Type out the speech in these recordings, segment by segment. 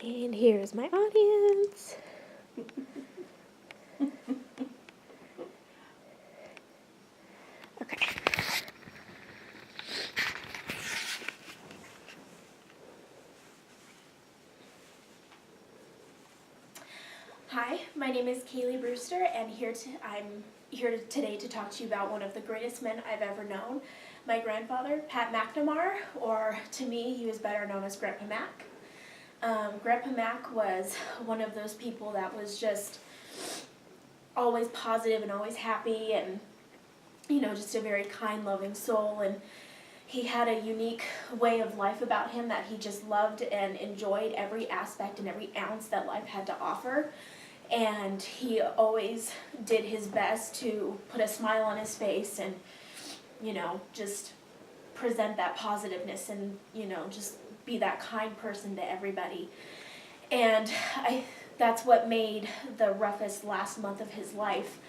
And here's my audience. Okay. Hi, my name is Kaylee Brewster, and I'm here today to talk to you about one of the greatest men I've ever known, my grandfather, Pat McNamara, or to me, he was better known as Grandpa Mac. Grandpa Mac was one of those people that was just always positive and always happy, and just a very kind, loving soul. And he had a unique way of life about him that he just loved and enjoyed every aspect and every ounce that life had to offer. And he always did his best to put a smile on his face and, just present that positiveness and, just be that kind person to everybody. And that's what made the roughest last month of his life.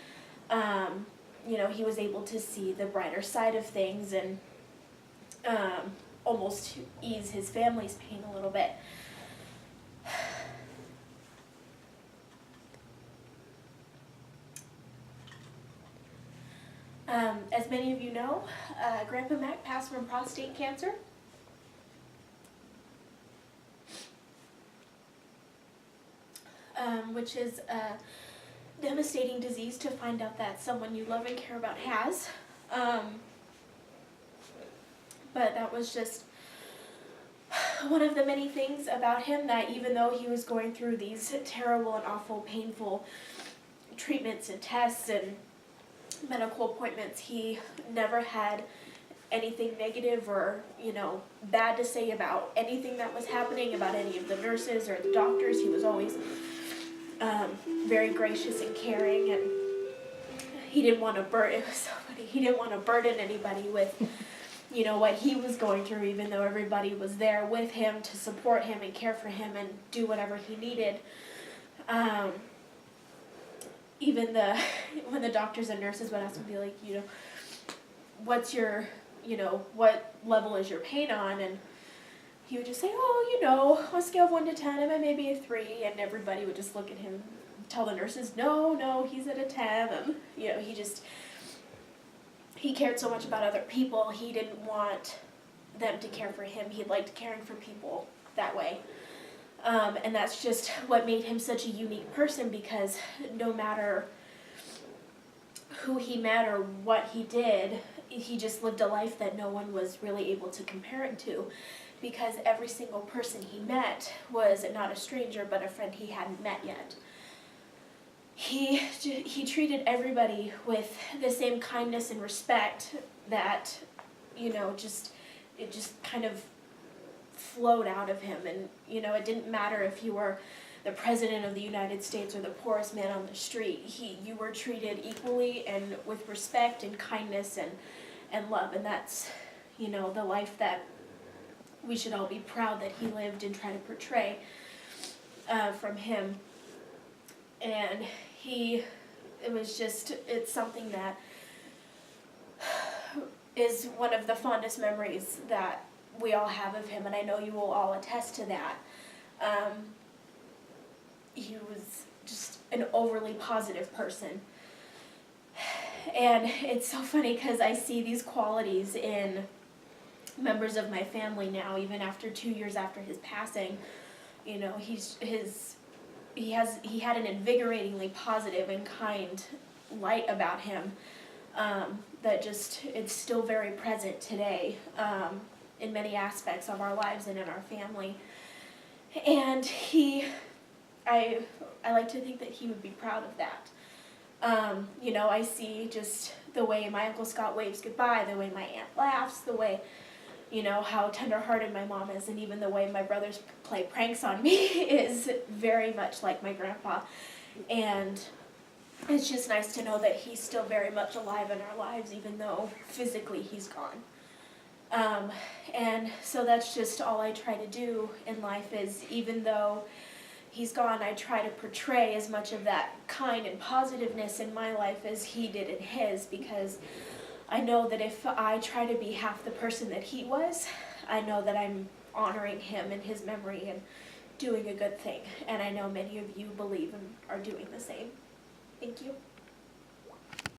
He was able to see the brighter side of things and almost ease his family's pain a little bit. As many of you know, Grandpa Mac passed from prostate cancer. Which is a devastating disease to find out that someone you love and care about has. But that was just one of the many things about him, that even though he was going through these terrible and awful, painful treatments and tests and medical appointments, he never had anything negative or, bad to say about anything that was happening, about any of the nurses or the doctors. He was always very gracious and caring, and he didn't want to burden. It was so funny. He didn't want to burden anybody with, what he was going through, even though everybody was there with him to support him and care for him and do whatever he needed. Even when the doctors and nurses would ask him, be like, what's your, what level is your pain on? And he would just say, on a scale of 1 to 10, I'm maybe a 3. And everybody would just look at him, tell the nurses, no, he's at a 10. And, he cared so much about other people. He didn't want them to care for him. He liked caring for people that way. And that's just what made him such a unique person, because no matter who he met or what he did, he just lived a life that no one was really able to compare him to, because every single person he met was not a stranger, but a friend he hadn't met yet. He treated everybody with the same kindness and respect that, it just kind of flowed out of him. And, it didn't matter if you were the president of the United States or the poorest man on the street. You were treated equally and with respect and kindness and love. And that's, the life that we should all be proud that he lived and try to portray from him. And it's something that is one of the fondest memories that we all have of him, and I know you will all attest to that. He was just an overly positive person. And it's so funny because I see these qualities in members of my family now, even after 2 years after his passing. He had an invigoratingly positive and kind light about him that it's still very present today in many aspects of our lives and in our family. And I like to think that he would be proud of that. I see just the way my Uncle Scott waves goodbye, the way my aunt laughs, the way, how tender-hearted my mom is, and even the way my brothers play pranks on me is very much like my grandpa. And it's just nice to know that he's still very much alive in our lives, even though physically he's gone. And so that's just all I try to do in life, is even though he's gone, I try to portray as much of that kind and positiveness in my life as he did in his, because I know that if I try to be half the person that he was, I know that I'm honoring him and his memory and doing a good thing, and I know many of you believe and are doing the same. Thank you.